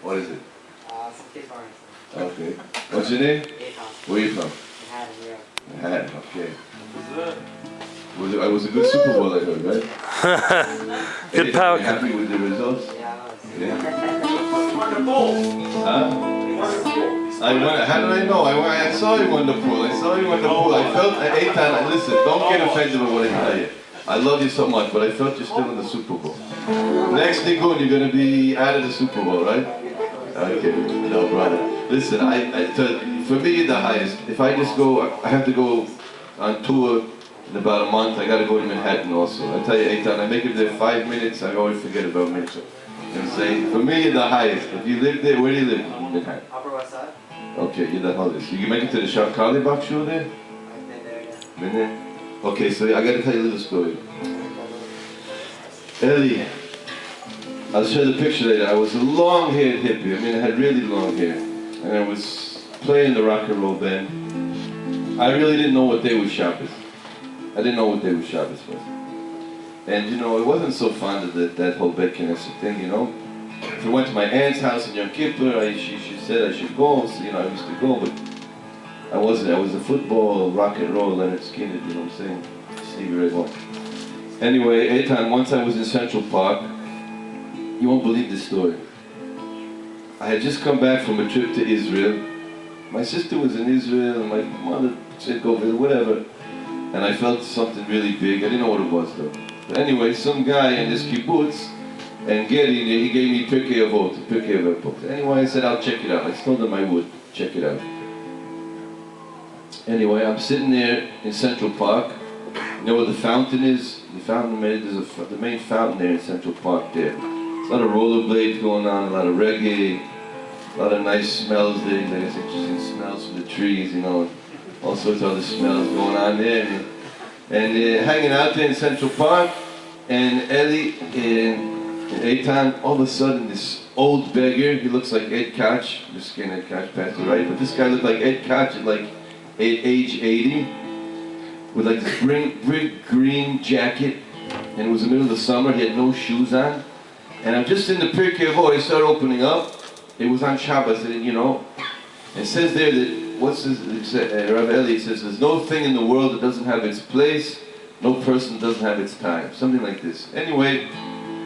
What is it? Some Okay. What's your name? Where are you from? Manhattan, okay. It was a good Super Bowl, I heard, right? Good power. Happy with the results? Yeah. You won the bowl. Huh? You won the bowl. I won. How did I know? I saw you won the pool. I saw you won the pool. I felt at 8 times. Listen, don't get offended by what I tell you. I love you so much, but I felt you're still in the Super Bowl. Next thing going, you're going to be out of the Super Bowl, right? Okay, no, brother. Listen, for me, you're the highest. If I just go, I have to go on tour in about a month. I got to go to Manhattan also. I tell you, 8 times. I make it there 5 minutes. I always forget about Mitchell. You know what I'm saying? For me, you're the highest. If you live there, where do you live? In Manhattan. Upper West Side. Okay, you're the highest. You can make it to the Charlie Box show there? I've been there, yeah. Been there? Okay, so I got to tell you a little story. Ellie, I'll show you the picture later. I was a long-haired hippie. I mean, I had really long hair. And I was playing the rock and roll band. I really didn't know what day was Shabbos. I didn't know what day was Shabbos was. And you know, I wasn't so fond of that whole bed Knesset thing, you know. If I went to my aunt's house in Yom Kippur, she said I should go, so you know, I used to go, but I wasn't. I was a football, rock and roll, Leonard Skinner, you know what I'm saying? Stevie Ray Vaughan. Anyway, anytime, once I was in Central Park, you won't believe this story. I had just come back from a trip to Israel. My sister was in Israel, and my mother said go visit, whatever. And I felt something really big. I didn't know what it was though. But anyway, some guy in this kibbutz, and Gedi, he gave me Pirkei Avot, Pirkei Avot book. Anyway, I said I'll check it out. I told him I would check it out. Anyway, I'm sitting there in Central Park. You know where the fountain is? The fountain, there's the main fountain there in Central Park there. There's a lot of rollerblades going on, a lot of reggae, a lot of nice smells there. I guess interesting smells from the trees, you know, all sorts of other smells going on there. And hanging out there in Central Park, and Ellie and Eitan, all of a sudden this old beggar, he looks like Ed Koch, just kidding, Ed Koch passed away, but this guy looked like Ed Koch at like age 80, with like this brick green jacket, and it was the middle of the summer, he had no shoes on, and I'm just in the Pirkei Avot, I start opening up, it was on Shabbos, and, you know, it says there that, what's this, Rabbi Eli says, there's no thing in the world that doesn't have its place, no person doesn't have its time, something like this. Anyway,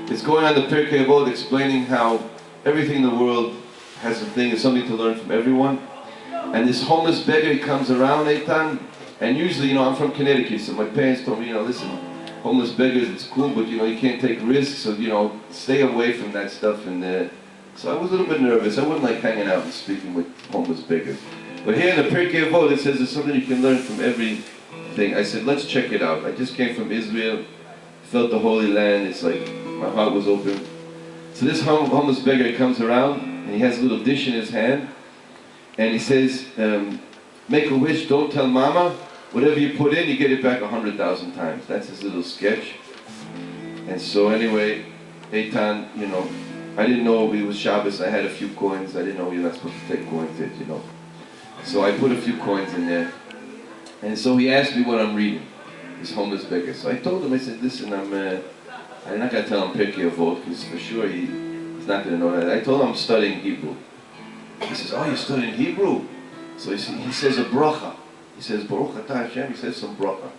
it's going on the Pirkei Avot explaining how everything in the world has a thing, is something to learn from everyone. And this homeless beggar, he comes around, Eitan, and usually, you know, I'm from Connecticut, so my parents told me, you know, listen, homeless beggars, it's cool, but you know, you can't take risks, so you know, stay away from that stuff. And so I was a little bit nervous. I wouldn't like hanging out and speaking with homeless beggars. But here in the Pirkei Avot, it says there's something you can learn from everything. I said, let's check it out. I just came from Israel, felt the Holy Land. It's like my heart was open. So this homeless beggar comes around, and he has a little dish in his hand, and he says, make a wish, don't tell mama. Whatever you put in, you get it back 100,000 times. That's his little sketch. And so anyway, Eitan, you know, I didn't know it was Shabbos. I had a few coins. I didn't know you're not supposed to take coins yet, you know. So I put a few coins in there. And so he asked me what I'm reading, this homeless beggar. So I told him, I said, listen, I'm not going to tell him Pirkei Avot, because for sure he's not going to know that. I told him I'm studying Hebrew. He says, oh, you're studying Hebrew? So he says a bracha. He says, Baruch Atah Hashem, he says some bracha.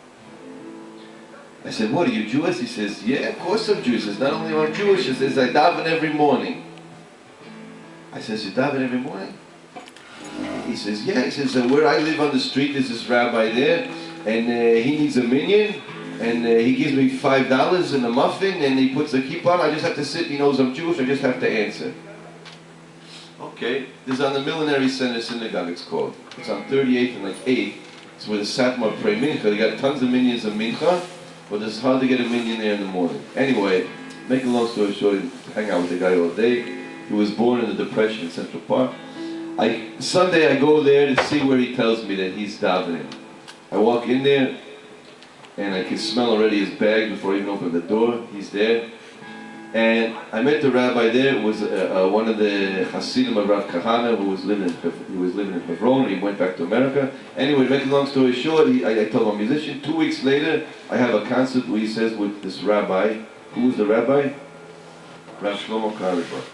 I said, what, are you Jewish? He says, yeah, of course I'm Jewish. He says, not only am I Jewish, he says, I daven every morning. I says, you daven every morning? He says, yeah. He says, where I live on the street, there's this rabbi there, and he needs a minyan, and he gives me $5 and a muffin, and he puts a kippah on. I just have to sit, he knows I'm Jewish, I just have to answer. Okay, this is on the Millenary Center Synagogue, it's called. It's on 38th and like 8th. It's where the Satmar pray mincha. They got tons of minyans of mincha, but it's hard to get a minyan there in the morning. Anyway, make a long story short, hang out with the guy all day. He was born in the Depression in Central Park. Sunday I go there to see where he tells me that he's davening. I walk in there, and I can smell already his bag before I even open the door. He's there. And I met the rabbi there. It was one of the Hasidim of Rav Kahana who was living in Hebron. He went back to America. Anyway, to make a long story short, I told him I'm a musician. 2 weeks later, I have a concert where he says with this rabbi. Who was the rabbi? Rav Shlomo Karlebach.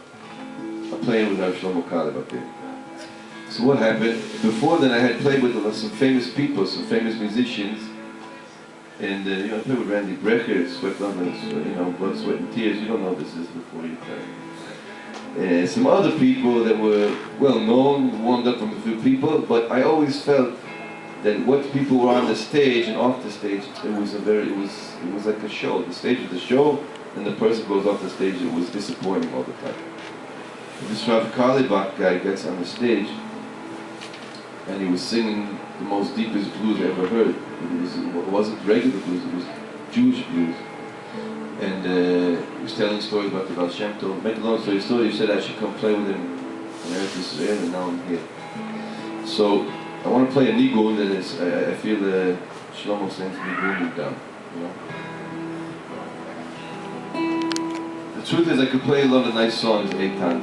playing with Rav Shlomo Kaleb up there. So what happened? Before then, I had played with some famous people, some famous musicians, and you know, I played with Randy Brecker, Sweat on you know, Blood, Sweat and Tears. You don't know this is before you play. And some other people that were well known, warmed up from a few people, but I always felt that what people were on the stage and off the stage, it was like a show. The stage was the show, and the person goes off the stage. It was disappointing all the time. This Rav Kalibak guy gets on the stage, and he was singing the most deepest blues I ever heard. It wasn't regular blues, it was Jewish blues. And he was telling stories about the Baal Shem Tov. Make a long story short, he said I should come play with him in Eretz Yisrael, and now I'm here. So I want to play a nigun that is, I feel Shlomo sends nigun down, you know. The truth is I could play a lot of nice songs, Eitan.